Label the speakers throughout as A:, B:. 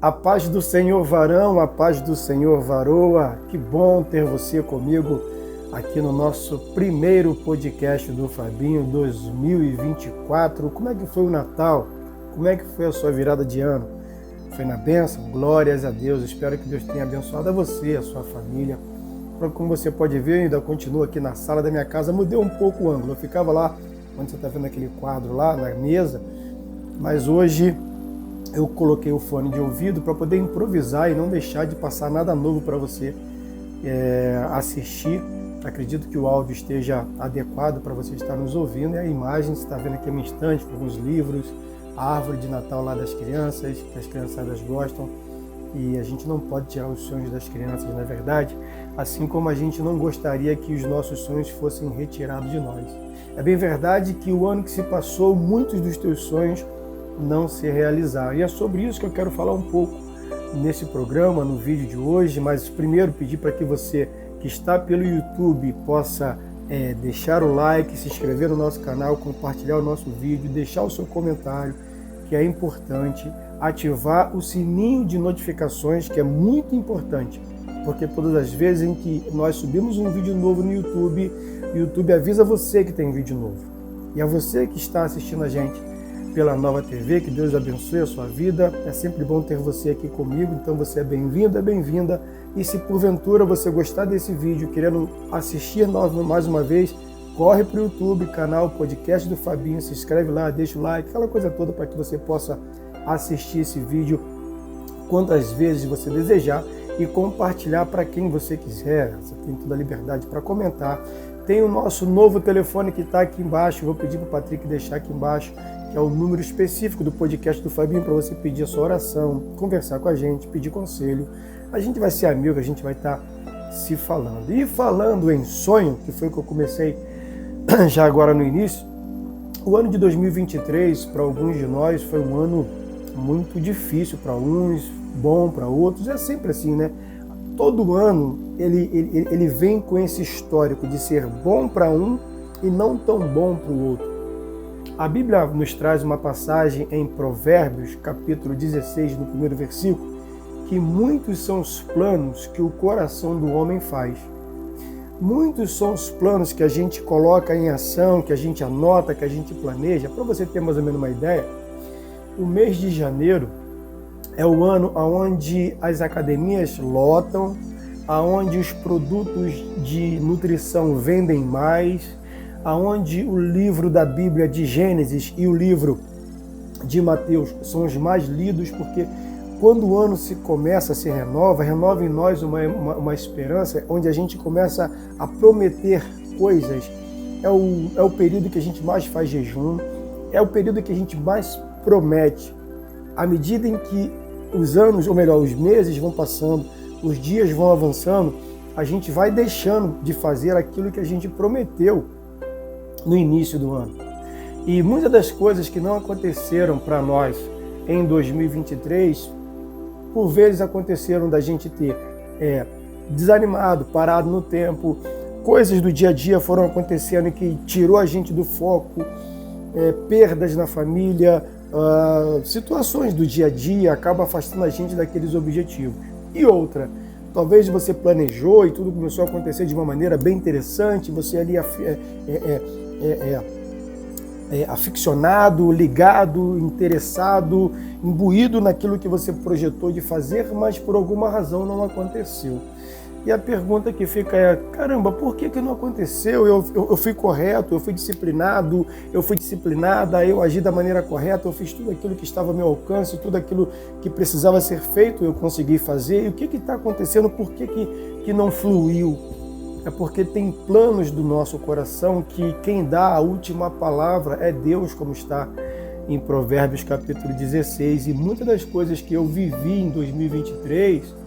A: A paz do Senhor, varão, a paz do Senhor, varoa. Que bom ter você comigo aqui no nosso primeiro podcast do Fabinho 2024. Como é que foi o Natal? Como é que foi a sua virada de ano? Foi na bênção? Glórias a Deus. Espero que Deus tenha abençoado a você, a sua família. Como você pode ver, eu ainda continuo aqui na sala da minha casa. Mudei um pouco o ângulo. Eu ficava lá, onde você está vendo aquele quadro lá na mesa, mas hoje eu coloquei o fone de ouvido para poder improvisar e não deixar de passar nada novo para você assistir. Acredito que o áudio esteja adequado para você estar nos ouvindo, e a imagem, você está vendo aqui a minha estante com alguns livros, a árvore de Natal lá das crianças, que as criançadas gostam, e a gente não pode tirar os sonhos das crianças, na verdade, assim como a gente não gostaria que os nossos sonhos fossem retirados de nós. É bem verdade que o ano que se passou, muitos dos teus sonhos não se realizaram. E é sobre isso que eu quero falar um pouco nesse programa, no vídeo de hoje, mas primeiro pedir para que você que está pelo YouTube possa deixar o like, se inscrever no nosso canal, compartilhar o nosso vídeo, deixar o seu comentário, que é importante, ativar o sininho de notificações, que é muito importante, porque todas as vezes em que nós subimos um vídeo novo no YouTube, o YouTube avisa você que tem vídeo novo. E a você que está assistindo a gente pela Nova TV, que Deus abençoe a sua vida. É sempre bom ter você aqui comigo, então você é bem-vindo, é bem-vinda. E se porventura você gostar desse vídeo, querendo assistir mais uma vez, corre para o YouTube, canal Podcast do Fabinho, se inscreve lá, deixa o like, aquela coisa toda para que você possa assistir esse vídeo quantas vezes você desejar e compartilhar para quem você quiser. Você tem toda a liberdade para comentar. Tem o nosso novo telefone que está aqui embaixo, vou pedir para o Patrick deixar aqui embaixo, que é o número específico do podcast do Fabinho, para você pedir a sua oração, conversar com a gente, pedir conselho. A gente vai ser amigo, a gente vai estar se falando. E falando em sonho, que foi o que eu comecei já agora no início, o ano de 2023, para alguns de nós, foi um ano muito difícil, para uns, bom para outros, é sempre assim, né? Todo ano ele vem com esse histórico de ser bom para um e não tão bom para o outro. A Bíblia nos traz uma passagem em Provérbios, capítulo 16, no primeiro versículo, que muitos são os planos que o coração do homem faz. Muitos são os planos que a gente coloca em ação, que a gente anota, que a gente planeja. Para você ter mais ou menos uma ideia, o mês de janeiro é o ano onde as academias lotam, onde os produtos de nutrição vendem mais, onde o livro da Bíblia de Gênesis e o livro de Mateus são os mais lidos, porque quando o ano se começa, se renova em nós uma esperança, onde a gente começa a prometer coisas. É o período que a gente mais faz jejum, é o período que a gente mais promete. À medida em que os anos, ou melhor, os meses vão passando, os dias vão avançando, a gente vai deixando de fazer aquilo que a gente prometeu no início do ano. E muitas das coisas que não aconteceram para nós em 2023, por vezes aconteceram da gente ter desanimado, parado no tempo, coisas do dia a dia foram acontecendo que tirou a gente do foco, perdas na família, situações do dia a dia acabam afastando a gente daqueles objetivos. E outra, talvez você planejou e tudo começou a acontecer de uma maneira bem interessante, você ali aficionado, ligado, interessado, imbuído naquilo que você projetou de fazer, mas por alguma razão não aconteceu. E a pergunta que fica é, caramba, por que não aconteceu? Eu fui correto, eu fui disciplinado, eu fui disciplinada, eu agi da maneira correta, eu fiz tudo aquilo que estava ao meu alcance, tudo aquilo que precisava ser feito, eu consegui fazer. E o que está acontecendo? Por que não fluiu? É porque tem planos do nosso coração que quem dá a última palavra é Deus, como está em Provérbios capítulo 16. E muitas das coisas que eu vivi em 2023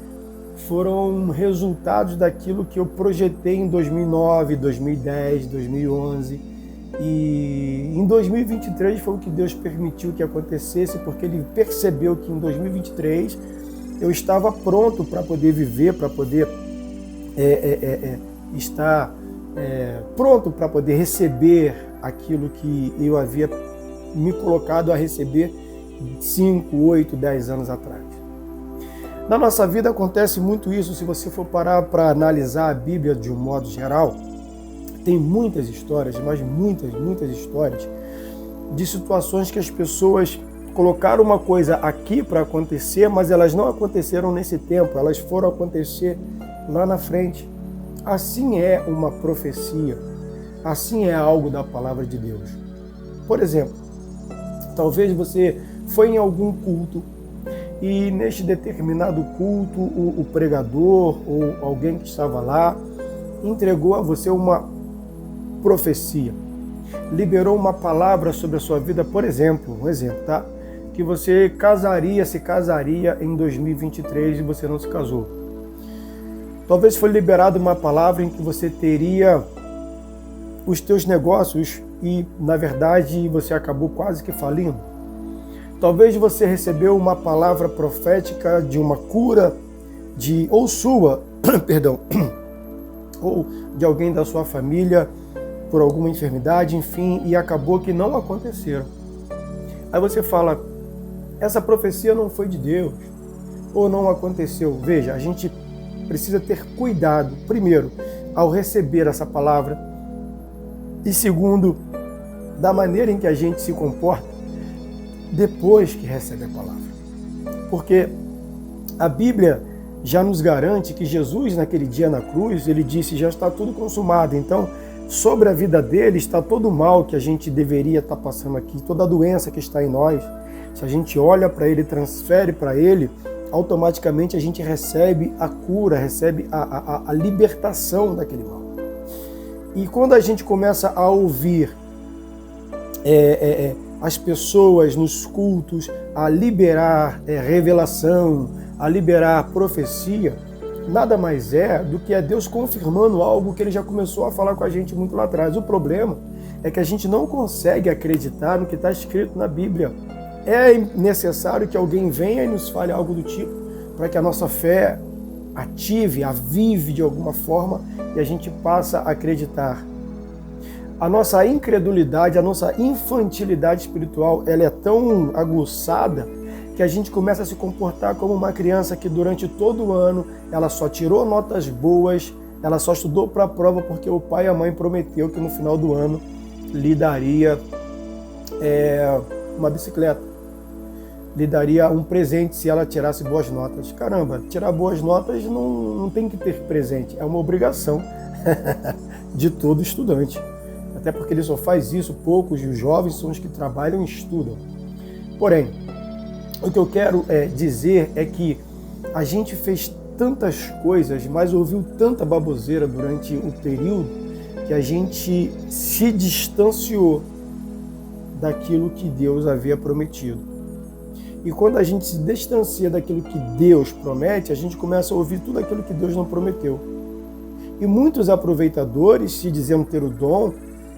A: foram resultados daquilo que eu projetei em 2009, 2010, 2011. E em 2023 foi o que Deus permitiu que acontecesse, porque Ele percebeu que em 2023 eu estava pronto para poder viver, para poder estar pronto para poder receber aquilo que eu havia me colocado a receber 5, 8, 10 anos atrás. Na nossa vida acontece muito isso. Se você for parar para analisar a Bíblia de um modo geral, tem muitas histórias, mas muitas histórias de situações que as pessoas colocaram uma coisa aqui para acontecer, mas elas não aconteceram nesse tempo, elas foram acontecer lá na frente. Assim é uma profecia, assim é algo da palavra de Deus. Por exemplo, talvez você foi em algum culto e neste determinado culto o pregador ou alguém que estava lá entregou a você uma profecia, liberou uma palavra sobre a sua vida, por exemplo, um exemplo, tá? Que você se casaria em 2023 e você não se casou. Talvez foi liberada uma palavra em que você teria os teus negócios e, na verdade, você acabou quase que falindo. Talvez você recebeu uma palavra profética de uma cura ou sua, perdão, ou de alguém da sua família por alguma enfermidade, enfim, e acabou que não aconteceram. Aí você fala, essa profecia não foi de Deus, ou não aconteceu. Veja, a gente precisa ter cuidado, primeiro, ao receber essa palavra, e segundo, da maneira em que a gente se comporta depois que recebe a palavra. Porque a Bíblia já nos garante que Jesus, naquele dia na cruz, ele disse, já está tudo consumado. Então, sobre a vida dele está todo o mal que a gente deveria estar passando aqui, toda a doença que está em nós. Se a gente olha para ele, transfere para ele, automaticamente a gente recebe a cura, recebe a libertação daquele mal. E quando a gente começa a ouvir as pessoas nos cultos a liberar revelação, a liberar profecia, nada mais é do que Deus confirmando algo que ele já começou a falar com a gente muito lá atrás. O problema é que a gente não consegue acreditar no que está escrito na Bíblia. É necessário que alguém venha e nos fale algo do tipo, para que a nossa fé ative, avive de alguma forma e a gente passa a acreditar. A nossa incredulidade, a nossa infantilidade espiritual, ela é tão aguçada que a gente começa a se comportar como uma criança que durante todo o ano ela só tirou notas boas, ela só estudou para a prova porque o pai e a mãe prometeu que no final do ano lhe daria uma bicicleta, lhe daria um presente se ela tirasse boas notas. Caramba, tirar boas notas não tem que ter presente, é uma obrigação de todo estudante. Até porque ele só faz isso, poucos e os jovens são os que trabalham e estudam. Porém, o que eu quero dizer é que a gente fez tantas coisas, mas ouviu tanta baboseira durante o período que a gente se distanciou daquilo que Deus havia prometido. E quando a gente se distancia daquilo que Deus promete, a gente começa a ouvir tudo aquilo que Deus não prometeu. E muitos aproveitadores, se dizendo ter o dom,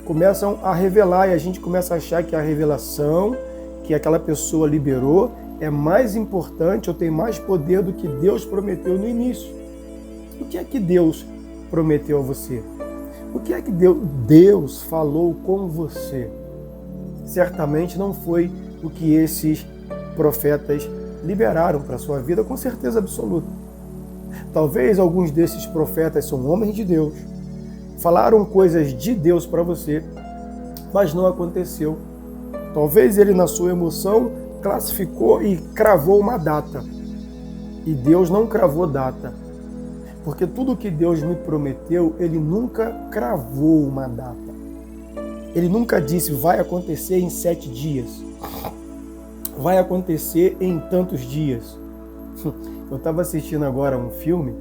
A: começam a revelar e a gente começa a achar que a revelação que aquela pessoa liberou é mais importante ou tem mais poder do que Deus prometeu no início. O que é que Deus prometeu a você? O que é que Deus falou com você? Certamente não foi o que esses profetas liberaram para a sua vida, com certeza absoluta. Talvez alguns desses profetas são homens de Deus, falaram coisas de Deus para você, mas não aconteceu. Talvez ele, na sua emoção, classificou e cravou uma data. E Deus não cravou data. Porque tudo que Deus me prometeu, ele nunca cravou uma data. Ele nunca disse, vai acontecer em 7 dias. Vai acontecer em tantos dias. Eu estava assistindo agora um filme,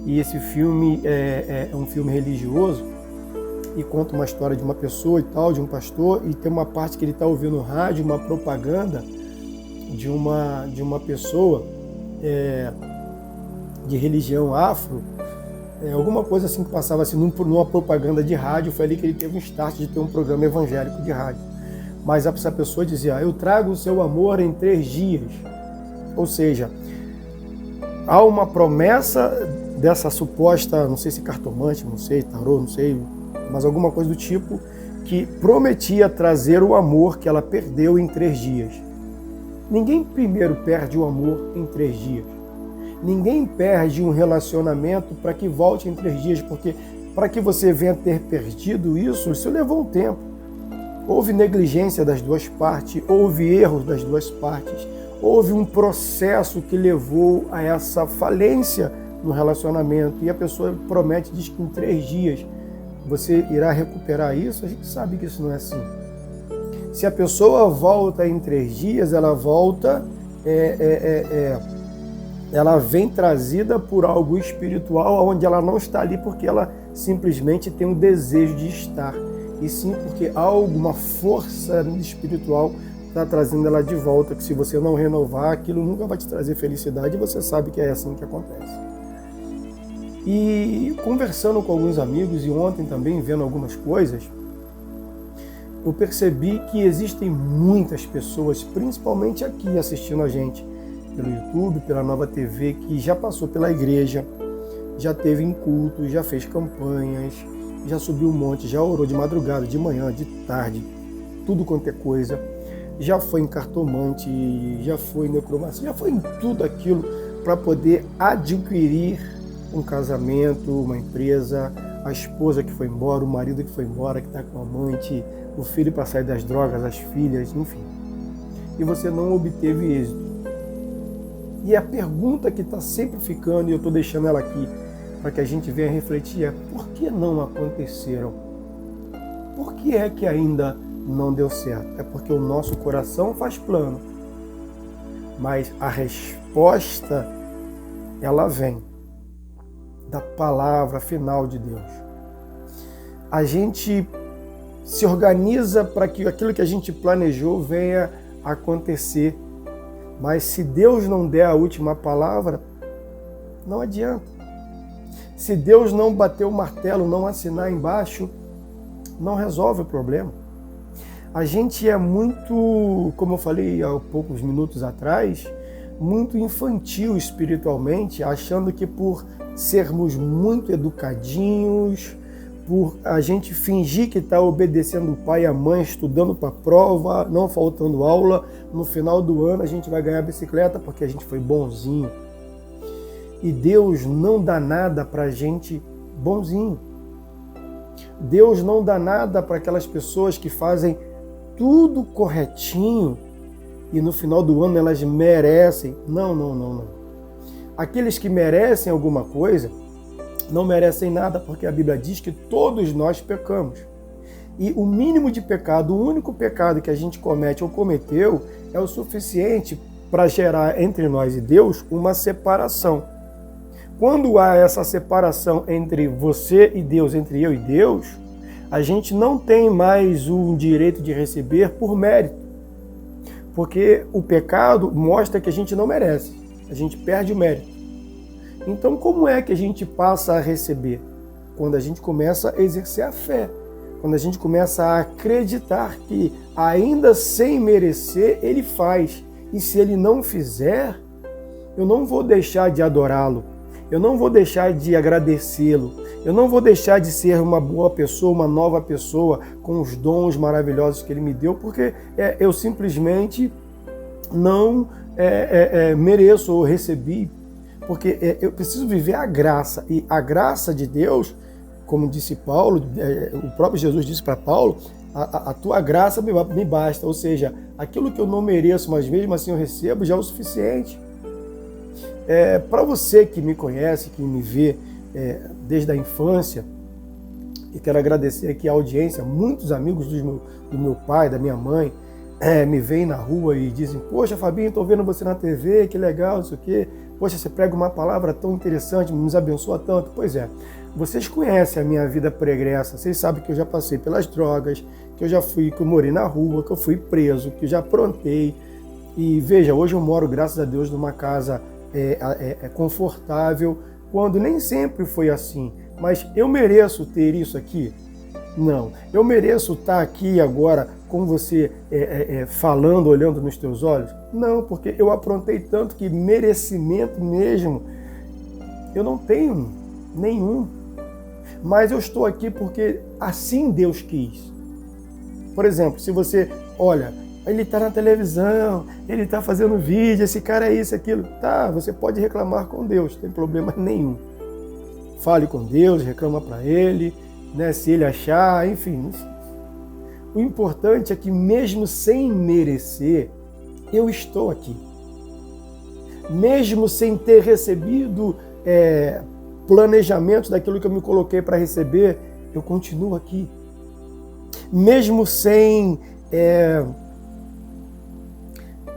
A: e esse filme é um filme religioso, e conta uma história de uma pessoa e tal, de um pastor, e tem uma parte que ele está ouvindo no rádio, uma propaganda de uma pessoa de religião afro, alguma coisa assim que passava assim numa propaganda de rádio. Foi ali que ele teve um start de ter um programa evangélico de rádio. Mas essa pessoa dizia, eu trago o seu amor em 3 dias. Ou seja, há uma promessa dessa suposta, não sei se cartomante, não sei, tarô, não sei, mas alguma coisa do tipo, que prometia trazer o amor que ela perdeu em 3 dias. Ninguém primeiro perde o amor em 3 dias. Ninguém perde um relacionamento para que volte em 3 dias, porque para que você venha ter perdido isso levou um tempo. Houve negligência das duas partes, houve erros das duas partes, houve um processo que levou a essa falência no relacionamento. E a pessoa promete, diz que em 3 dias você irá recuperar isso. A gente sabe que isso não é assim. Se a pessoa volta em 3 dias, ela volta, ela vem trazida por algo espiritual, onde ela não está ali porque ela simplesmente tem um desejo de estar, e sim porque alguma força espiritual está trazendo ela de volta, que se você não renovar, aquilo nunca vai te trazer felicidade, e você sabe que é assim que acontece. E conversando com alguns amigos, e ontem também vendo algumas coisas, eu percebi que existem muitas pessoas, principalmente aqui assistindo a gente, pelo YouTube, pela Nova TV, que já passou pela igreja, já teve em culto, já fez campanhas, já subiu um monte, já orou de madrugada, de manhã, de tarde, tudo quanto é coisa, já foi em cartomante, já foi em necromancia, já foi em tudo aquilo para poder adquirir um casamento, uma empresa, a esposa que foi embora, o marido que foi embora, que está com a amante, o filho para sair das drogas, as filhas, enfim. E você não obteve êxito. E a pergunta que está sempre ficando, e eu estou deixando ela aqui, para que a gente venha refletir, é: por que não aconteceram? Por que é que ainda não deu certo? É porque o nosso coração faz plano. Mas a resposta, ela vem da palavra final de Deus. A gente se organiza para que aquilo que a gente planejou venha a acontecer. Mas se Deus não der a última palavra, não adianta. Se Deus não bater o martelo, não assinar embaixo, não resolve o problema. A gente é muito, como eu falei há poucos minutos atrás, muito infantil espiritualmente, achando que por sermos muito educadinhos, por a gente fingir que está obedecendo o pai e a mãe, estudando para a prova, não faltando aula, no final do ano a gente vai ganhar a bicicleta porque a gente foi bonzinho. E Deus não dá nada para a gente bonzinho. Deus não dá nada para aquelas pessoas que fazem tudo corretinho e no final do ano elas merecem. Não. Aqueles que merecem alguma coisa não merecem nada, porque a Bíblia diz que todos nós pecamos. E o mínimo de pecado, o único pecado que a gente comete ou cometeu, é o suficiente para gerar entre nós e Deus uma separação. Quando há essa separação entre você e Deus, entre eu e Deus, a gente não tem mais o direito de receber por mérito. Porque o pecado mostra que a gente não merece, a gente perde o mérito. Então, como é que a gente passa a receber? Quando a gente começa a exercer a fé, quando a gente começa a acreditar que, ainda sem merecer, Ele faz. E se Ele não fizer, eu não vou deixar de adorá-lo, eu não vou deixar de agradecê-lo, eu não vou deixar de ser uma boa pessoa, uma nova pessoa, com os dons maravilhosos que Ele me deu, porque eu simplesmente não mereço ou recebi. Porque eu preciso viver a graça, e a graça de Deus, como disse Paulo, o próprio Jesus disse para Paulo, a tua graça me basta, ou seja, aquilo que eu não mereço, mas mesmo assim eu recebo, já é o suficiente. Para você que me conhece, que me vê desde a infância, e quero agradecer aqui a audiência, muitos amigos do meu pai, da minha mãe, me veem na rua e dizem: poxa, Fabinho, estou vendo você na TV, que legal, isso aqui. Poxa, você prega uma palavra tão interessante, nos abençoa tanto. Pois é, vocês conhecem a minha vida pregressa, vocês sabem que eu já passei pelas drogas, que eu morei na rua, que eu fui preso, que eu já aprontei. E veja, hoje eu moro, graças a Deus, numa casa confortável, quando nem sempre foi assim. Mas eu mereço ter isso aqui? Não. Eu mereço estar aqui agora com você falando, olhando nos teus olhos? Não, porque eu aprontei tanto que merecimento mesmo eu não tenho nenhum. Mas eu estou aqui porque assim Deus quis. Por exemplo, se você olha, Ele está na televisão, ele está fazendo vídeo, esse cara é isso, aquilo. Tá, você pode reclamar com Deus, não tem problema nenhum. Fale com Deus, reclama para Ele, né, se Ele achar, enfim. O importante é que mesmo sem merecer, eu estou aqui. Mesmo sem ter recebido planejamento daquilo que eu me coloquei para receber, eu continuo aqui. Mesmo sem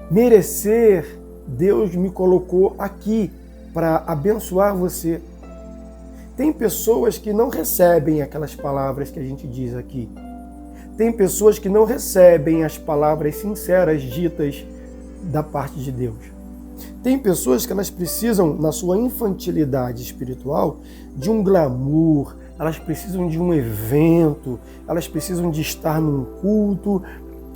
A: merecer, Deus me colocou aqui para abençoar você. Tem pessoas que não recebem aquelas palavras que a gente diz aqui. Tem pessoas que não recebem as palavras sinceras ditas da parte de Deus. Tem pessoas que elas precisam, na sua infantilidade espiritual, de um glamour, elas precisam de um evento, elas precisam de estar num culto,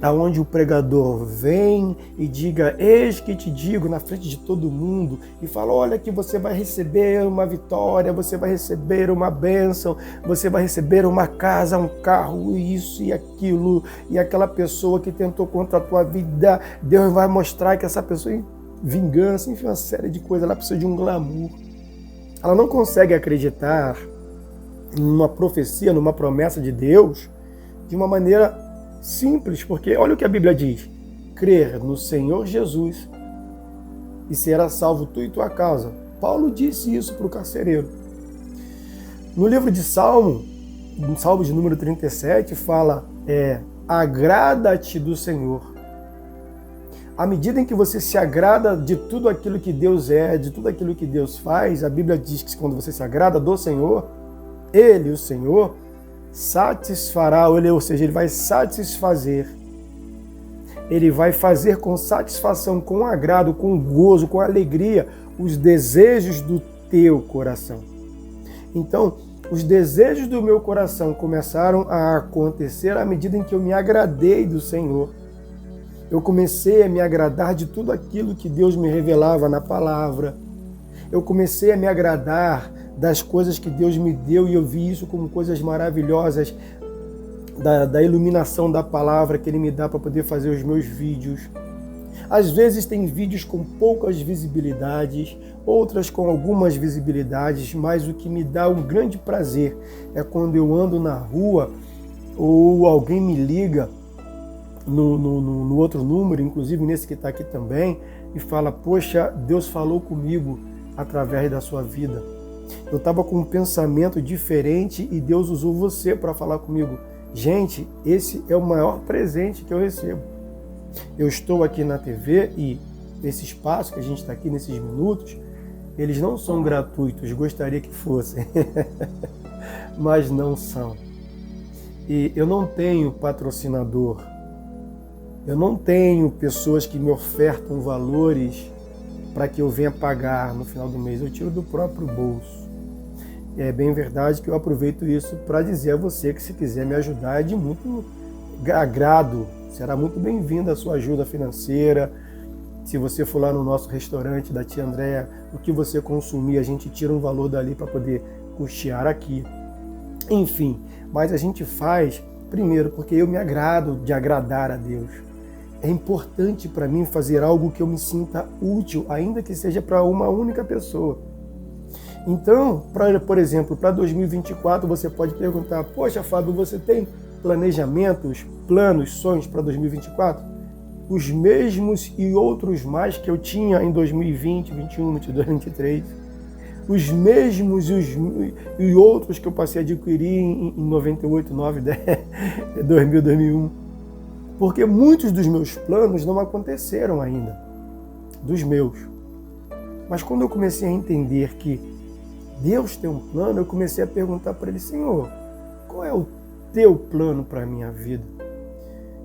A: aonde o pregador vem e diga, eis que te digo, na frente de todo mundo, e fala, olha que você vai receber uma vitória, você vai receber uma bênção, você vai receber uma casa, um carro, isso e aquilo, e aquela pessoa que tentou contra a tua vida, Deus vai mostrar que essa pessoa, vingança, enfim, uma série de coisas, ela precisa de um glamour. Ela não consegue acreditar numa profecia, numa promessa de Deus, de uma maneira simples, porque olha o que a Bíblia diz, crer no Senhor Jesus e será salvo tu e tua casa. Paulo disse isso para o carcereiro. No livro de Salmo, no Salmo de número 37, fala, agrada-te do Senhor. À medida em que você se agrada de tudo aquilo que Deus é, de tudo aquilo que Deus faz, a Bíblia diz que quando você se agrada do Senhor, Ele, o Senhor, satisfará, ou seja, Ele vai satisfazer. Ele vai fazer com satisfação, com agrado, com gozo, com alegria, os desejos do teu coração. Então, os desejos do meu coração começaram a acontecer à medida em que eu me agradei do Senhor. Eu comecei a me agradar de tudo aquilo que Deus me revelava na palavra. Eu comecei a me agradar das coisas que Deus me deu e eu vi isso como coisas maravilhosas, da iluminação da palavra que Ele me dá para poder fazer os meus vídeos. Às vezes tem vídeos com poucas visibilidades, outras com algumas visibilidades, mas o que me dá um grande prazer é quando eu ando na rua ou alguém me liga no outro número, inclusive nesse que está aqui também, e fala, poxa, Deus falou comigo através da sua vida. Eu estava com um pensamento diferente e Deus usou você para falar comigo. Gente, esse é o maior presente que eu recebo. Eu estou aqui na TV e esse espaço que a gente está aqui nesses minutos, eles não são gratuitos, gostaria que fossem, mas não são. E eu não tenho patrocinador, eu não tenho pessoas que me ofertam valores para que eu venha pagar no final do mês, eu tiro do próprio bolso. É bem verdade que eu aproveito isso para dizer a você que se quiser me ajudar é de muito agrado, será muito bem-vinda a sua ajuda financeira. Se você for lá no nosso restaurante da tia Andréa, o que você consumir, a gente tira um valor dali para poder custear aqui. Enfim, mas a gente faz, primeiro, porque eu me agrado de agradar a Deus. É importante para mim fazer algo que eu me sinta útil, ainda que seja para uma única pessoa. Então, por exemplo, para 2024 você pode perguntar, poxa Fábio, você tem planejamentos, planos, sonhos para 2024? Os mesmos e outros mais que eu tinha em 2020, 2021, 2022, 2023. Os mesmos e outros que eu passei a adquirir em 98, 9, 10, 2000, 2001. Porque muitos dos meus planos não aconteceram ainda, dos meus. Mas quando eu comecei a entender que Deus tem um plano, eu comecei a perguntar para Ele, Senhor, qual é o teu plano para a minha vida?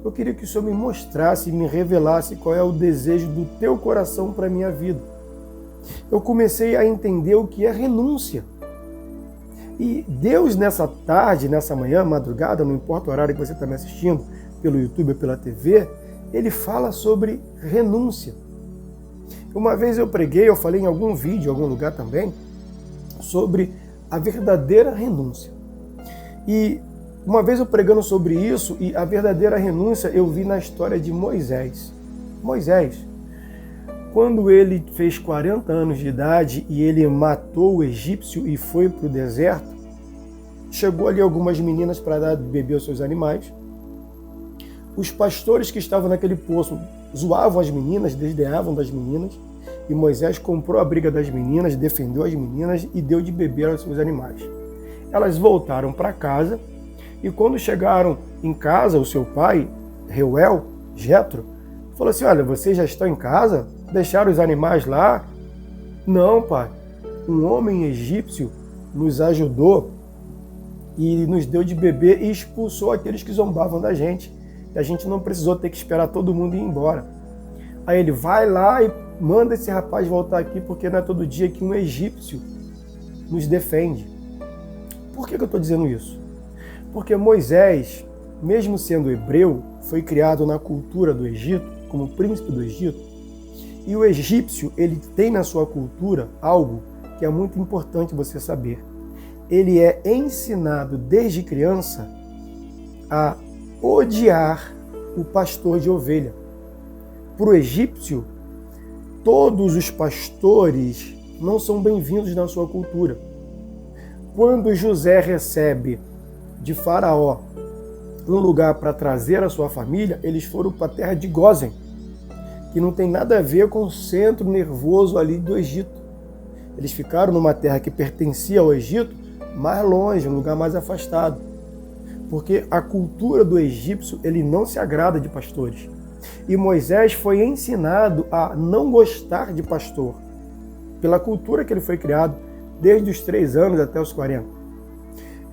A: Eu queria que o Senhor me mostrasse, me revelasse qual é o desejo do teu coração para a minha vida. Eu comecei a entender o que é renúncia. E Deus nessa tarde, nessa manhã, madrugada, não importa o horário que você está me assistindo, pelo YouTube ou pela TV, Ele fala sobre renúncia. Uma vez eu preguei, eu falei em algum vídeo, em algum lugar também, sobre a verdadeira renúncia. E Uma vez eu pregando sobre isso, e a verdadeira renúncia eu vi na história de Moisés. Moisés, quando ele fez 40 anos de idade e ele matou o egípcio e foi para o deserto, chegou ali algumas meninas para dar beber aos seus animais. Os pastores que estavam naquele poço zoavam as meninas, desdenhavam das meninas, e Moisés comprou a briga das meninas, defendeu as meninas e deu de beber aos seus animais. Elas voltaram para casa, e quando chegaram em casa, o seu pai, Reuel, Jetro, falou assim: olha, vocês já estão em casa? Deixaram os animais lá? Não, pai. Um homem egípcio nos ajudou e nos deu de beber e expulsou aqueles que zombavam da gente. E a gente não precisou ter que esperar todo mundo ir embora. Aí ele vai lá e manda esse rapaz voltar aqui, porque não é todo dia que um egípcio nos defende. Por que eu estou dizendo isso? Porque Moisés, mesmo sendo hebreu, foi criado na cultura do Egito, como príncipe do Egito, e o egípcio, ele tem na sua cultura algo que é muito importante você saber. Ele é ensinado desde criança a odiar o pastor de ovelha. Para o egípcio, todos os pastores não são bem-vindos na sua cultura. Quando José recebe de Faraó um lugar para trazer a sua família, eles foram para a terra de Gósen, que não tem nada a ver com o centro nervoso ali do Egito. Eles ficaram numa terra que pertencia ao Egito, mais longe, um lugar mais afastado. Porque a cultura do egípcio, ele não se agrada de pastores. E Moisés foi ensinado a não gostar de pastor, pela cultura que ele foi criado, desde os 3 anos até os 40.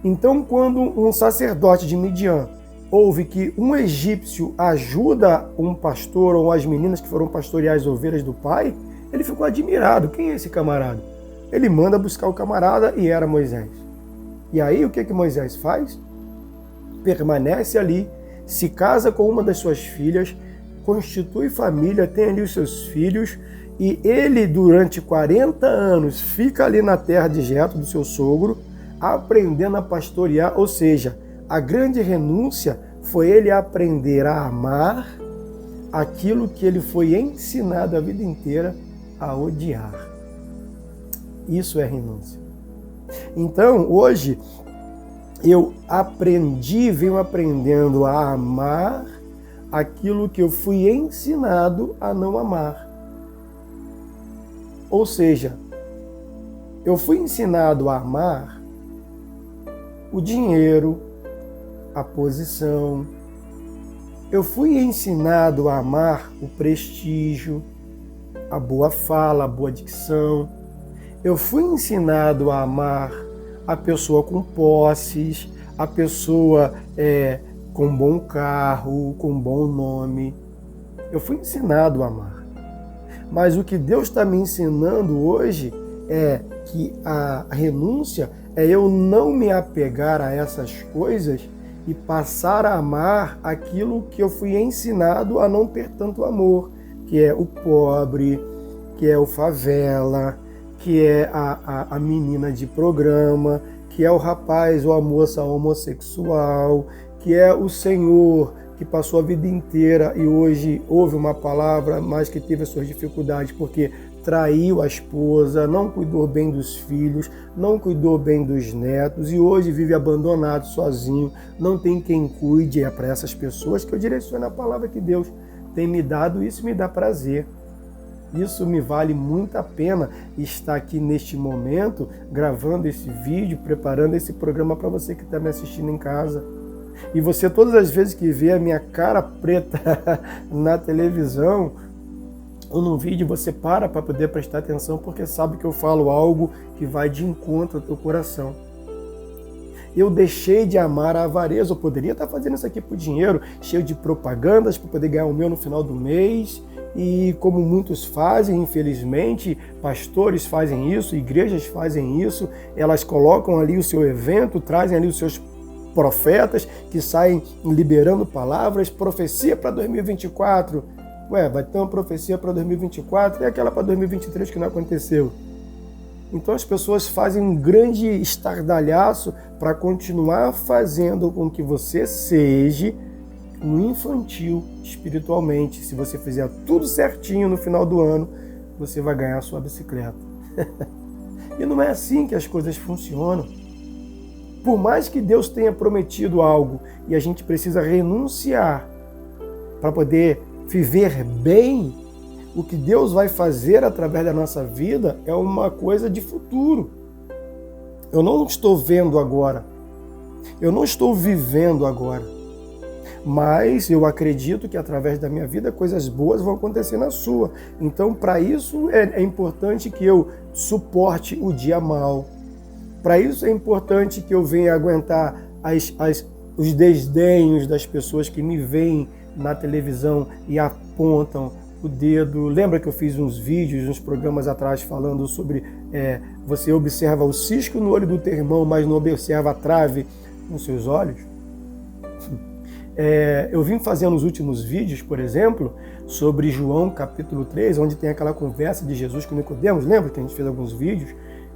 A: Então, quando um sacerdote de Midian ouve que um egípcio ajuda um pastor ou as meninas que foram pastorear as ovelhas do pai, ele ficou admirado. Quem é esse camarada? Ele manda buscar o camarada e era Moisés. E aí o que Moisés faz? Permanece ali, se casa com uma das suas filhas, constitui família, tem ali os seus filhos, e ele durante 40 anos fica ali na terra de Jetro, do seu sogro, aprendendo a pastorear, ou seja, a grande renúncia foi ele aprender a amar aquilo que ele foi ensinado a vida inteira a odiar. Isso é renúncia. Então, hoje, eu venho aprendendo a amar aquilo que eu fui ensinado a não amar. Ou seja, eu fui ensinado a amar o dinheiro, a posição. Eu fui ensinado a amar o prestígio, a boa fala, a boa dicção. Eu fui ensinado a amar a pessoa com posses, a pessoa com bom carro, com bom nome. Eu fui ensinado a amar. Mas o que Deus está me ensinando hoje é que a renúncia é eu não me apegar a essas coisas e passar a amar aquilo que eu fui ensinado a não ter tanto amor, que é o pobre, que é o favela, que é a menina de programa, que é o rapaz ou a moça homossexual, que é o senhor que passou a vida inteira e hoje ouve uma palavra, mas que teve as suas dificuldades porque traiu a esposa, não cuidou bem dos filhos, não cuidou bem dos netos e hoje vive abandonado, sozinho, não tem quem cuide. É para essas pessoas que eu direciono a palavra que Deus tem me dado, isso me dá prazer. Isso me vale muito a pena estar aqui neste momento, gravando esse vídeo, preparando esse programa para você que está me assistindo em casa. E você, todas as vezes que vê a minha cara preta na televisão ou num vídeo, você para poder prestar atenção, porque sabe que eu falo algo que vai de encontro ao teu coração. Eu deixei de amar a avareza. Eu poderia estar fazendo isso aqui por dinheiro, cheio de propagandas para poder ganhar o meu no final do mês. E como muitos fazem, infelizmente, pastores fazem isso, igrejas fazem isso, elas colocam ali o seu evento, trazem ali os seus profetas que saem liberando palavras, profecia para 2024. Vai ter uma profecia para 2024 e aquela para 2023 que não aconteceu. Então as pessoas fazem um grande estardalhaço para continuar fazendo com que você seja um infantil espiritualmente. Se você fizer tudo certinho no final do ano, você vai ganhar a sua bicicleta. E não é assim que as coisas funcionam. Por mais que Deus tenha prometido algo e a gente precisa renunciar para poder viver bem, o que Deus vai fazer através da nossa vida é uma coisa de futuro. Eu não estou vendo agora. Eu não estou vivendo agora. Mas eu acredito que através da minha vida coisas boas vão acontecer na sua. Então, para isso é importante que eu suporte o dia mal. Para isso é importante que eu venha aguentar os desdenhos das pessoas que me veem na televisão e apontam o dedo. Lembra que eu fiz uns vídeos, uns programas atrás falando sobre você observa o cisco no olho do teu irmão, mas não observa a trave nos seus olhos? Eu vim fazendo os últimos vídeos, por exemplo, sobre João capítulo 3, onde tem aquela conversa de Jesus com Nicodemos. Lembra que a gente fez alguns vídeos?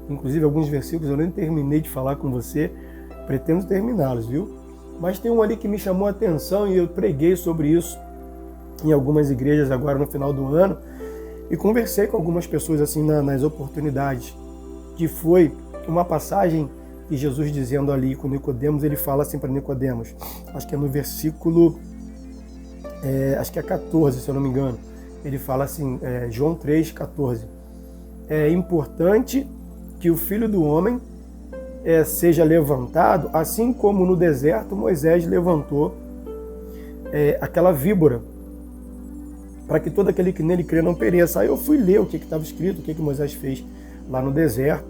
A: Inclusive alguns versículos eu nem terminei de falar com você, pretendo terminá-los, viu? Mas tem um ali que me chamou a atenção e eu preguei sobre isso em algumas igrejas agora no final do ano e conversei com algumas pessoas assim nas oportunidades, que foi uma passagem que Jesus dizendo ali com Nicodemos, ele fala assim para Nicodemos, acho que é no versículo, acho que é 14, se eu não me engano, ele fala assim, João 3, 14, é importante que o Filho do Homem seja levantado, assim como no deserto Moisés levantou aquela víbora, para que todo aquele que nele crê não pereça. Aí eu fui ler o que estava escrito, o que Moisés fez lá no deserto,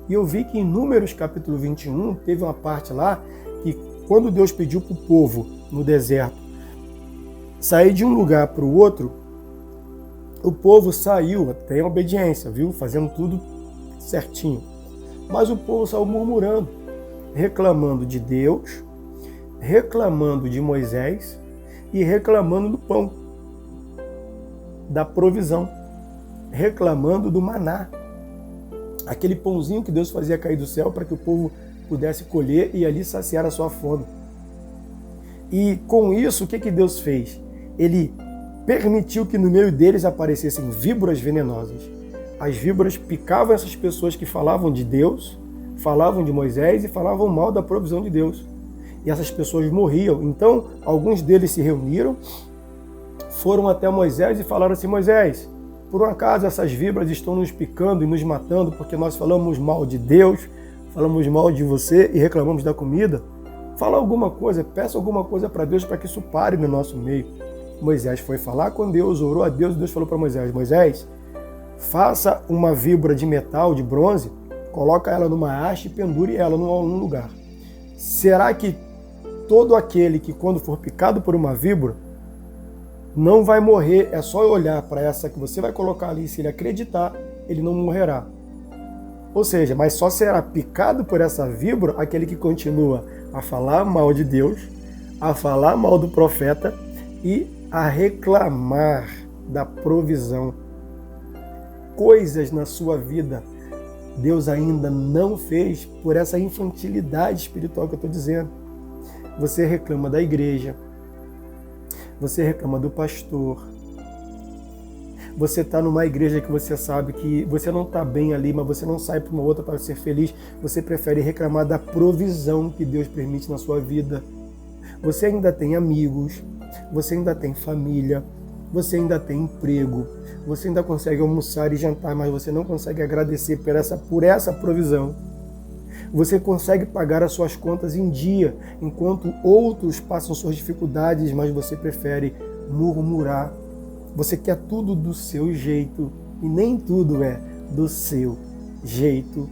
A: e eu vi que em Números capítulo 21, teve uma parte lá, que quando Deus pediu para o povo no deserto sair de um lugar para o outro, o povo saiu, até em obediência, viu? Fazendo tudo certinho. Mas o povo saiu murmurando, reclamando de Deus, reclamando de Moisés e reclamando do pão, da provisão, reclamando do maná, aquele pãozinho que Deus fazia cair do céu para que o povo pudesse colher e ali saciar a sua fome. E com isso, o que Deus fez? Ele permitiu que no meio deles aparecessem víboras venenosas. As víboras picavam essas pessoas que falavam de Deus, falavam de Moisés e falavam mal da provisão de Deus. E essas pessoas morriam. Então, alguns deles se reuniram, foram até Moisés e falaram assim: Moisés, por um acaso essas víboras estão nos picando e nos matando porque nós falamos mal de Deus, falamos mal de você e reclamamos da comida? Fala alguma coisa, peça alguma coisa para Deus para que isso pare no nosso meio. Moisés foi falar com Deus, orou a Deus e Deus falou para Moisés: Moisés, faça uma víbora de metal, de bronze, coloca ela numa haste e pendure ela num lugar. Será que todo aquele que quando for picado por uma víbora não vai morrer? É só olhar para essa que você vai colocar ali, se ele acreditar, ele não morrerá. Ou seja, mas só será picado por essa víbora aquele que continua a falar mal de Deus, a falar mal do profeta e a reclamar da provisão. Coisas na sua vida Deus ainda não fez por essa infantilidade espiritual que eu estou dizendo. Você reclama da igreja, você reclama do pastor, você está numa igreja que você sabe que você não está bem ali, mas você não sai para uma outra para ser feliz, você prefere reclamar da provisão que Deus permite na sua vida. Você ainda tem amigos, você ainda tem família, você ainda tem emprego, você ainda consegue almoçar e jantar, mas você não consegue agradecer por essa provisão. Você consegue pagar as suas contas em dia, enquanto outros passam suas dificuldades, mas você prefere murmurar. Você quer tudo do seu jeito e nem tudo é do seu jeito.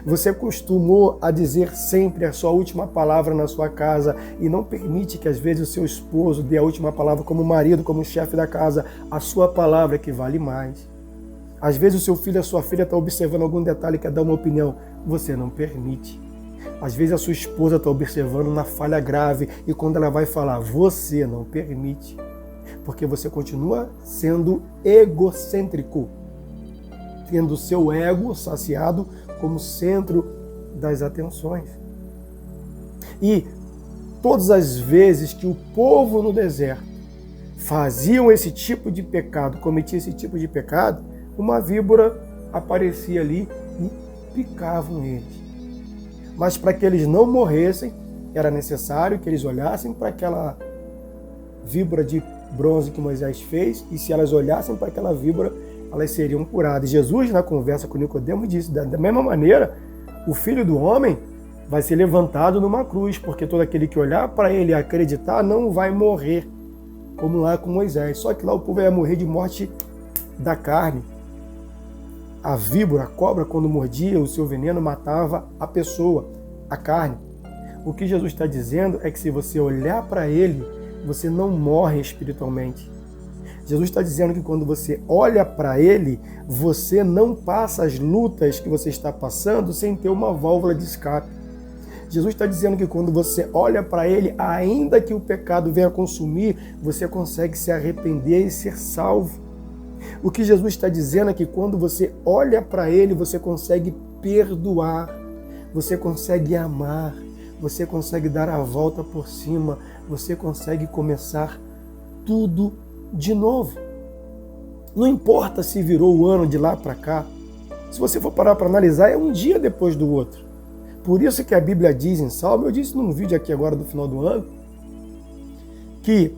A: Você costumou a dizer sempre a sua última palavra na sua casa e não permite que às vezes o seu esposo dê a última palavra como marido, como chefe da casa. A sua palavra é que vale mais. Às vezes o seu filho, a sua filha está observando algum detalhe e quer dar uma opinião. Você não permite. Às vezes a sua esposa está observando uma falha grave e quando ela vai falar, você não permite. Porque você continua sendo egocêntrico. tendo o seu ego saciado como centro das atenções. E todas as vezes que o povo no deserto faziam esse tipo de pecado, cometia esse tipo de pecado, uma víbora aparecia ali e picavam eles. Mas para que eles não morressem, era necessário que eles olhassem para aquela víbora de bronze que Moisés fez, e se elas olhassem para aquela víbora, elas seriam curadas. Jesus, na conversa com Nicodemo, disse, da mesma maneira, o Filho do Homem vai ser levantado numa cruz, porque todo aquele que olhar para ele e acreditar não vai morrer, como lá com Moisés. Só que lá o povo ia morrer de morte da carne. A víbora, a cobra, quando mordia, o seu veneno matava a pessoa, a carne. O que Jesus está dizendo é que se você olhar para ele, você não morre espiritualmente. Jesus está dizendo que quando você olha para ele, você não passa as lutas que você está passando sem ter uma válvula de escape. Jesus está dizendo que quando você olha para ele, ainda que o pecado venha consumir, você consegue se arrepender e ser salvo. O que Jesus está dizendo é que quando você olha para ele, você consegue perdoar, você consegue amar, você consegue dar a volta por cima, você consegue começar tudo de novo. Não importa se virou o ano de lá para cá, se você for parar para analisar, é um dia depois do outro. Por isso que a Bíblia diz em Salmo, eu disse num vídeo aqui agora do final do ano, que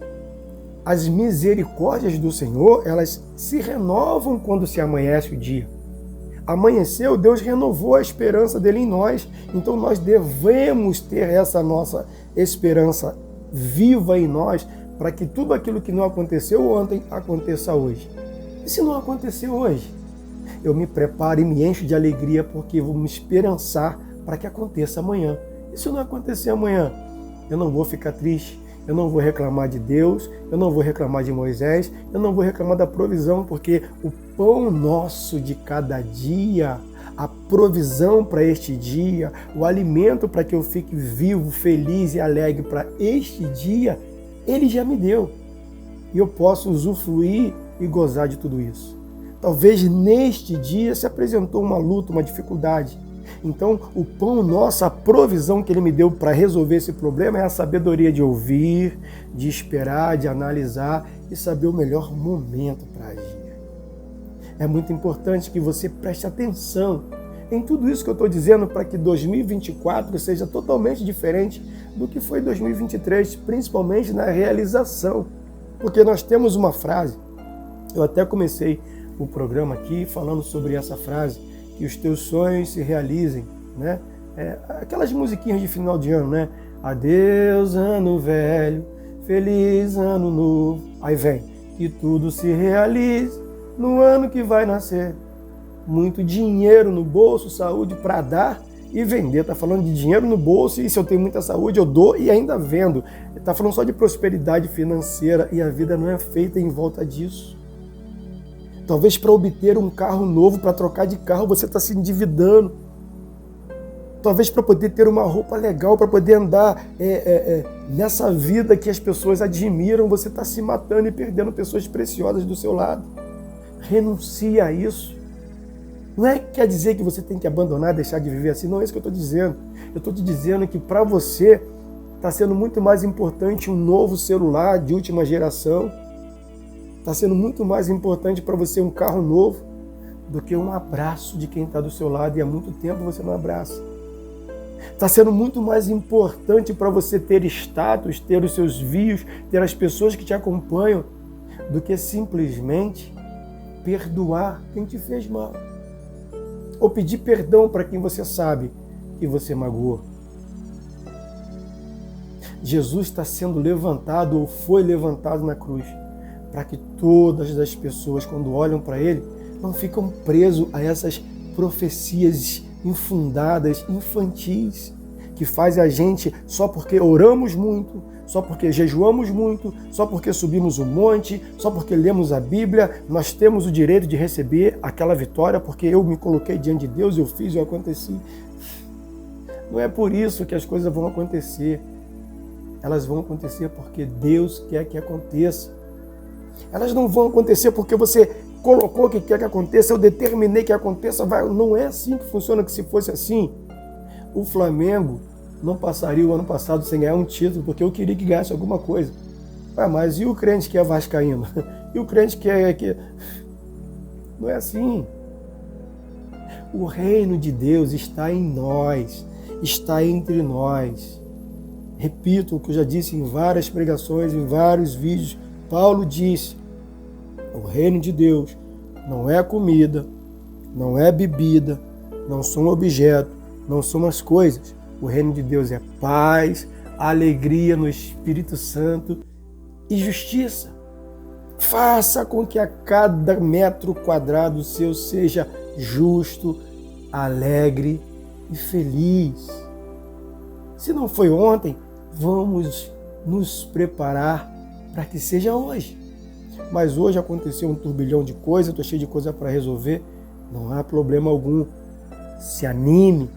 A: as misericórdias do Senhor, elas se renovam quando se amanhece o dia. Amanheceu, Deus renovou a esperança dele em nós, então nós devemos ter essa nossa esperança viva em nós, para que tudo aquilo que não aconteceu ontem, aconteça hoje. E se não acontecer hoje? Eu me preparo e me encho de alegria, porque vou me esperançar para que aconteça amanhã. E se não acontecer amanhã? Eu não vou ficar triste, eu não vou reclamar de Deus, eu não vou reclamar de Moisés, eu não vou reclamar da provisão, porque o pão nosso de cada dia, a provisão para este dia, o alimento para que eu fique vivo, feliz e alegre para este dia, Ele já me deu. E eu posso usufruir e gozar de tudo isso. Talvez neste dia se apresentou uma luta, uma dificuldade. Então, o pão nosso, a provisão que Ele me deu para resolver esse problema é a sabedoria de ouvir, de esperar, de analisar e saber o melhor momento para agir. É muito importante que você preste atenção em tudo isso que eu estou dizendo para que 2024 seja totalmente diferente do que foi 2023, principalmente na realização. Porque nós temos uma frase, eu até comecei o programa aqui falando sobre essa frase, que os teus sonhos se realizem, né? Aquelas musiquinhas de final de ano, né? Adeus, ano velho, feliz ano novo. Aí vem, que tudo se realize no ano que vai nascer. Muito dinheiro no bolso, saúde para dar e vender. Está falando de dinheiro no bolso e se eu tenho muita saúde eu dou e ainda vendo. Está falando só de prosperidade financeira e a vida não é feita em volta disso. Talvez para obter um carro novo, para trocar de carro, você está se endividando. Talvez para poder ter uma roupa legal, para poder andar nessa vida que as pessoas admiram, você está se matando e perdendo pessoas preciosas do seu lado. Renuncia a isso. Não quer dizer que você tem que abandonar, deixar de viver assim, não é isso que eu estou dizendo. Eu estou te dizendo que para você está sendo muito mais importante um novo celular de última geração, está sendo muito mais importante para você um carro novo do que um abraço de quem está do seu lado e há muito tempo você não abraça. Está sendo muito mais importante para você ter status, ter os seus views, ter as pessoas que te acompanham, do que simplesmente perdoar quem te fez mal. Ou pedir perdão para quem você sabe que você magoou. Jesus está sendo levantado ou foi levantado na cruz para que todas as pessoas, quando olham para Ele, não ficam presos a essas profecias infundadas, infantis, que fazem a gente, só porque oramos muito, só porque jejuamos muito, só porque subimos um monte, só porque lemos a Bíblia, nós temos o direito de receber aquela vitória, porque eu me coloquei diante de Deus, eu fiz, eu aconteci. Não é por isso que as coisas vão acontecer. Elas vão acontecer porque Deus quer que aconteça. Elas não vão acontecer porque você colocou que quer que aconteça, eu determinei que aconteça. Não é assim que funciona, que se fosse assim, o Flamengo não passaria o ano passado sem ganhar um título, porque eu queria que ganhasse alguma coisa. Mas e o crente que é vascaíno? E o crente que é... Não é assim. O reino de Deus está em nós, está entre nós. Repito o que eu já disse em várias pregações, em vários vídeos. Paulo disse, o reino de Deus não é comida, não é bebida, não são objetos, não são as coisas. O reino de Deus é paz, alegria no Espírito Santo e justiça. Faça com que a cada metro quadrado seu seja justo, alegre e feliz. Se não foi ontem, vamos nos preparar para que seja hoje. Mas hoje aconteceu um turbilhão de coisas, estou cheio de coisa para resolver. Não há problema algum. Se anime,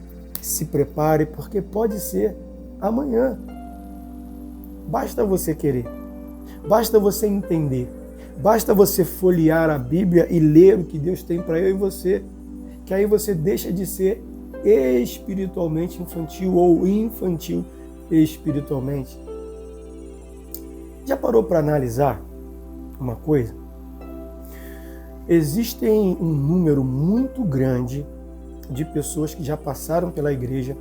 A: se prepare, porque pode ser amanhã. Basta você querer, basta você entender, basta você folhear a Bíblia e ler o que Deus tem para eu e você, que aí você deixa de ser espiritualmente infantil ou infantil espiritualmente. Já parou para analisar uma coisa? Existem um número muito grande de pessoas que já passaram pela igreja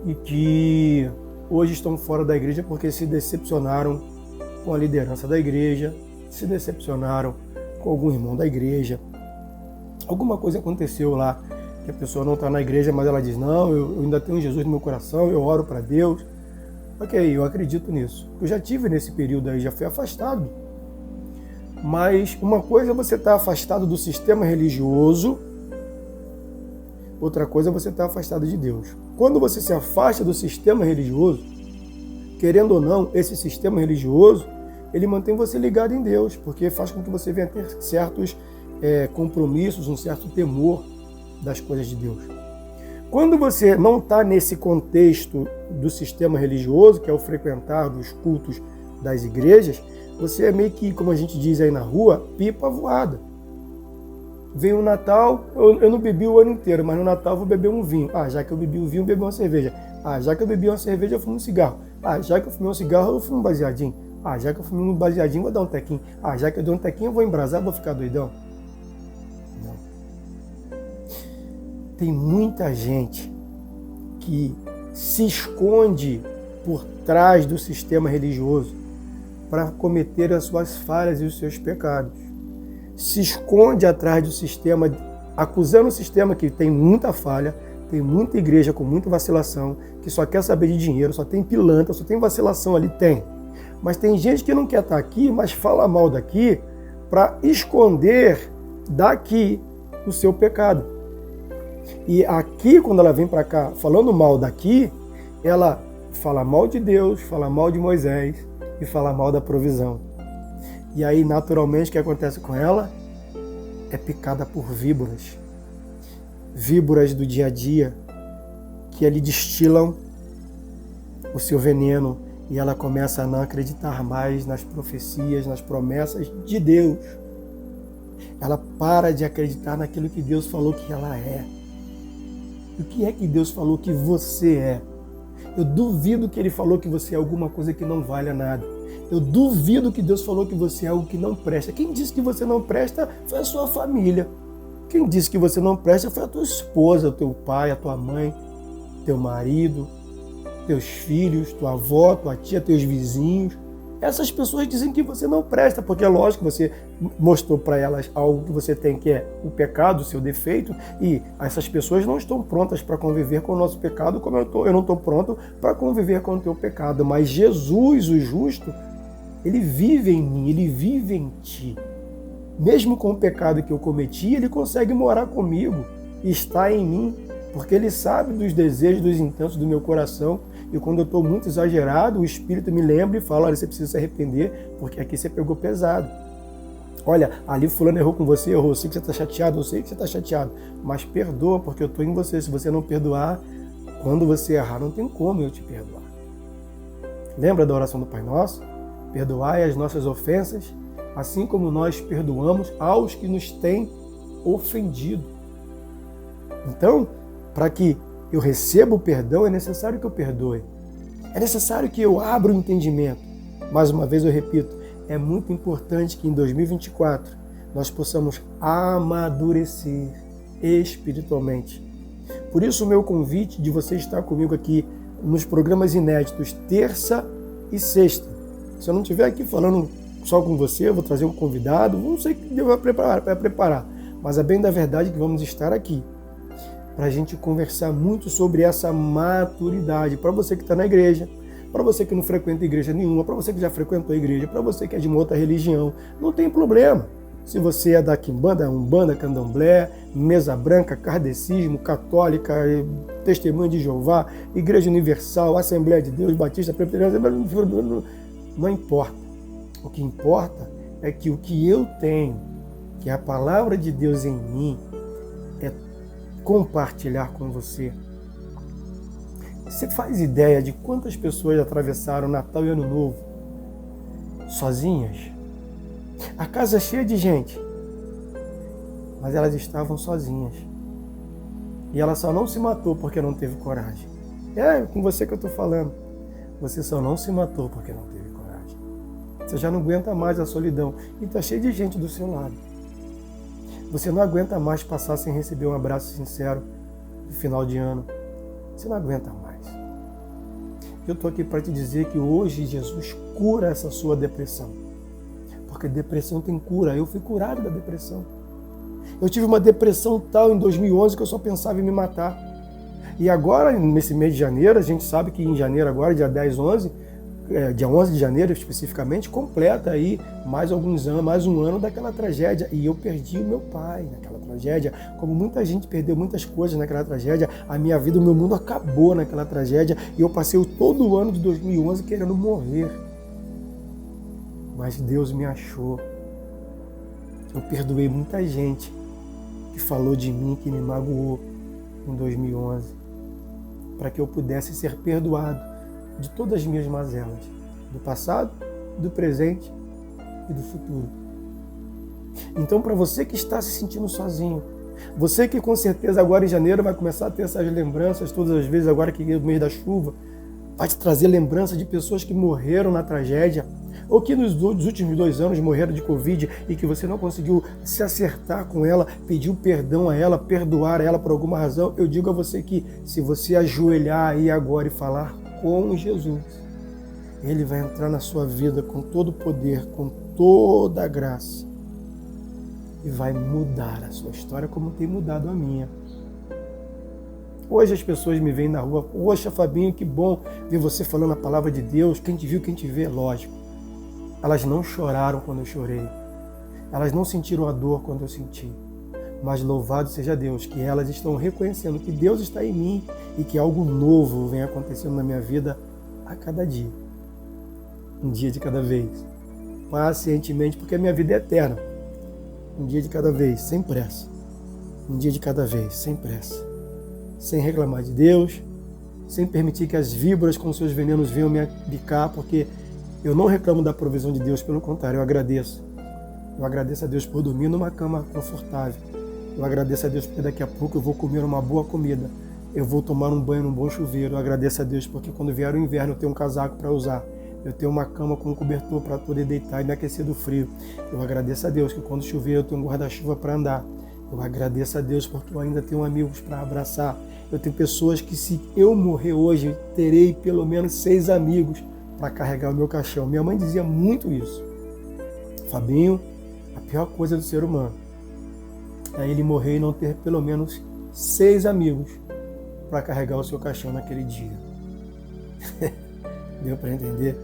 A: e que hoje estão fora da igreja porque se decepcionaram com a liderança da igreja, se decepcionaram com algum irmão da igreja. Alguma coisa aconteceu lá, que a pessoa não está na igreja, mas ela diz, não, eu ainda tenho Jesus no meu coração, eu oro para Deus. Ok, eu acredito nisso. Eu já tive nesse período aí, já fui afastado. Mas uma coisa é você estar afastado do sistema religioso, outra coisa é você estar afastado de Deus. Quando você se afasta do sistema religioso, querendo ou não, esse sistema religioso, ele mantém você ligado em Deus, porque faz com que você venha ter certos compromissos, um certo temor das coisas de Deus. Quando você não está nesse contexto do sistema religioso, que é o frequentar dos cultos das igrejas, você é meio que, como a gente diz aí na rua, pipa voada. Vem o Natal, eu não bebi o ano inteiro, mas no Natal eu vou beber um vinho. Já que eu bebi o vinho, eu bebi uma cerveja. Já que eu bebi uma cerveja, eu fumo um cigarro. Já que eu fumei um cigarro, eu fumo um baseadinho. Já que eu fumei um baseadinho, vou dar um tequinho. Já que eu dou um tequinho, eu vou embrasar, vou ficar doidão. Não. Tem muita gente que se esconde por trás do sistema religioso para cometer as suas falhas e os seus pecados. Se esconde atrás do sistema, acusando o sistema que tem muita falha, tem muita igreja com muita vacilação, que só quer saber de dinheiro, só tem pilantra, só tem vacilação ali, tem. Mas tem gente que não quer estar aqui, mas fala mal daqui para esconder daqui o seu pecado. E aqui, quando ela vem para cá falando mal daqui, ela fala mal de Deus, fala mal de Moisés e fala mal da provisão. E aí, naturalmente, o que acontece com ela? É picada por víboras. Víboras do dia a dia, que ali destilam o seu veneno e ela começa a não acreditar mais nas profecias, nas promessas de Deus. Ela para de acreditar naquilo que Deus falou que ela é. O que é que Deus falou que você é? Eu duvido que Ele falou que você é alguma coisa que não vale a nada. Eu duvido que Deus falou que você é algo que não presta. Quem disse que você não presta foi a sua família. Quem disse que você não presta foi a tua esposa, o teu pai, a tua mãe, teu marido, teus filhos, tua avó, tua tia, teus vizinhos. Essas pessoas dizem que você não presta, porque é lógico que você mostrou para elas algo que você tem, que é o pecado, o seu defeito, e essas pessoas não estão prontas para conviver com o nosso pecado, como eu não estou pronto para conviver com o teu pecado. Mas Jesus, o justo, Ele vive em mim, Ele vive em ti. Mesmo com o pecado que eu cometi, Ele consegue morar comigo e está em mim, porque Ele sabe dos desejos, dos intentos do meu coração. E quando eu estou muito exagerado, o Espírito me lembra e fala, olha, você precisa se arrepender, porque aqui você pegou pesado. Olha, ali fulano errou com você, eu sei que você está chateado, eu sei que você está chateado, mas perdoa, porque eu estou em você. Se você não perdoar, quando você errar, não tem como eu te perdoar. Lembra da oração do Pai Nosso? Perdoai as nossas ofensas, assim como nós perdoamos aos que nos têm ofendido. Então, para que eu receba o perdão, é necessário que eu perdoe. É necessário que eu abra o entendimento. Mais uma vez eu repito, é muito importante que em 2024 nós possamos amadurecer espiritualmente. Por isso o meu convite de você estar comigo aqui nos programas inéditos, terça e sexta. Se eu não estiver aqui falando só com você, eu vou trazer um convidado, não sei o que Deus vai preparar, mas é bem da verdade que vamos estar aqui para a gente conversar muito sobre essa maturidade. Para você que está na igreja, para você que não frequenta igreja nenhuma, para você que já frequentou a igreja, para você que é de uma outra religião, não tem problema. Se você é da Quimbanda, Umbanda, Candomblé, Mesa Branca, Kardecismo, Católica, Testemunho de Jeová, Igreja Universal, Assembleia de Deus, Batista, Presbiteriana, não importa. O que importa é que o que eu tenho, que é a palavra de Deus em mim, é compartilhar com você. Você faz ideia de quantas pessoas atravessaram Natal e Ano Novo sozinhas? A casa é cheia de gente, mas elas estavam sozinhas. E ela só não se matou porque não teve coragem. É com você que eu estou falando. Você só não se matou porque não teve coragem. Você já não aguenta mais a solidão. E está cheio de gente do seu lado. Você não aguenta mais passar sem receber um abraço sincero no final de ano. Você não aguenta mais. Eu estou aqui para te dizer que hoje Jesus cura essa sua depressão. Porque depressão tem cura. Eu fui curado da depressão. Eu tive uma depressão tal em 2011 que eu só pensava em me matar. E agora, nesse mês de janeiro, a gente sabe que em janeiro agora, dia 10, 11, dia 11 de janeiro especificamente, completa aí mais alguns anos, mais um ano daquela tragédia. E eu perdi o meu pai naquela tragédia. Como muita gente perdeu muitas coisas naquela tragédia, a minha vida, o meu mundo acabou naquela tragédia. E eu passei todo o ano de 2011 querendo morrer. Mas Deus me achou. Eu perdoei muita gente que falou de mim, que me magoou em 2011, para que eu pudesse ser perdoado de todas as minhas mazelas, do passado, do presente e do futuro. Então, para você que está se sentindo sozinho, você que com certeza agora em janeiro vai começar a ter essas lembranças todas as vezes, agora que é o mês da chuva, vai te trazer lembrança de pessoas que morreram na tragédia, ou que nos últimos 2 anos morreram de Covid e que você não conseguiu se acertar com ela, pedir perdão a ela, perdoar ela por alguma razão. Eu digo a você que se você ajoelhar aí agora e falar com Jesus, Ele vai entrar na sua vida com todo o poder, com toda a graça e vai mudar a sua história como tem mudado a minha. Hoje as pessoas me veem na rua, poxa Fabinho, que bom ver você falando a palavra de Deus, quem te viu, quem te vê, lógico. Elas não choraram quando eu chorei. Elas não sentiram a dor quando eu senti. Mas louvado seja Deus, que elas estão reconhecendo que Deus está em mim e que algo novo vem acontecendo na minha vida a cada dia. Um dia de cada vez. Pacientemente, porque a minha vida é eterna. Um dia de cada vez, sem pressa. Um dia de cada vez, sem pressa. Sem reclamar de Deus, sem permitir que as víboras com seus venenos venham me bicar, porque eu não reclamo da provisão de Deus, pelo contrário, eu agradeço. Eu agradeço a Deus por dormir numa cama confortável. Eu agradeço a Deus porque daqui a pouco eu vou comer uma boa comida. Eu vou tomar um banho num bom chuveiro. Eu agradeço a Deus porque quando vier o inverno eu tenho um casaco para usar. Eu tenho uma cama com um cobertor para poder deitar e me aquecer do frio. Eu agradeço a Deus que quando chover eu tenho um guarda-chuva para andar. Eu agradeço a Deus porque eu ainda tenho amigos para abraçar. Eu tenho pessoas que se eu morrer hoje, terei pelo menos 6 amigos para carregar o meu caixão. Minha mãe dizia muito isso. Fabinho, a pior coisa do ser humano é ele morrer e não ter pelo menos 6 amigos para carregar o seu caixão naquele dia. Deu para entender?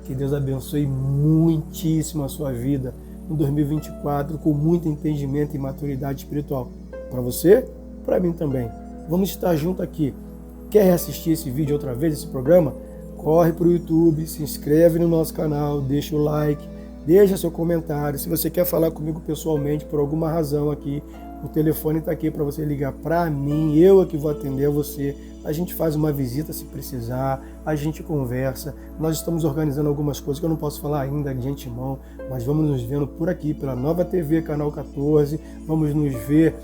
A: Que Deus abençoe muitíssimo a sua vida em 2024 com muito entendimento e maturidade espiritual. Para você, para mim também. Vamos estar junto aqui. Quer reassistir esse vídeo outra vez, esse programa? Corre para o YouTube, se inscreve no nosso canal, deixa o like, deixa seu comentário. Se você quer falar comigo pessoalmente por alguma razão aqui, O telefone está aqui para você ligar para mim, eu é que vou atender você. A gente faz uma visita se precisar, a gente conversa. Nós estamos organizando algumas coisas que eu não posso falar ainda de antemão, mas vamos nos vendo por aqui, pela Nova TV, Canal 14. Vamos nos ver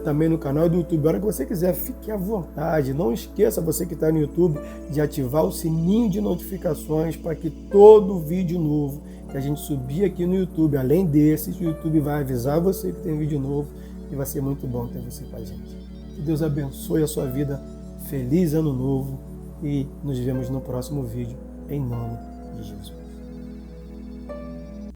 A: também no canal do YouTube. A hora que você quiser, fique à vontade. Não esqueça, você que está no YouTube, de ativar o sininho de notificações para que todo vídeo novo que a gente subir aqui no YouTube, além desses, o YouTube vai avisar você que tem vídeo novo e vai ser muito bom ter você com a gente. Que Deus abençoe a sua vida. Feliz Ano Novo e nos vemos no próximo vídeo, em nome de Jesus.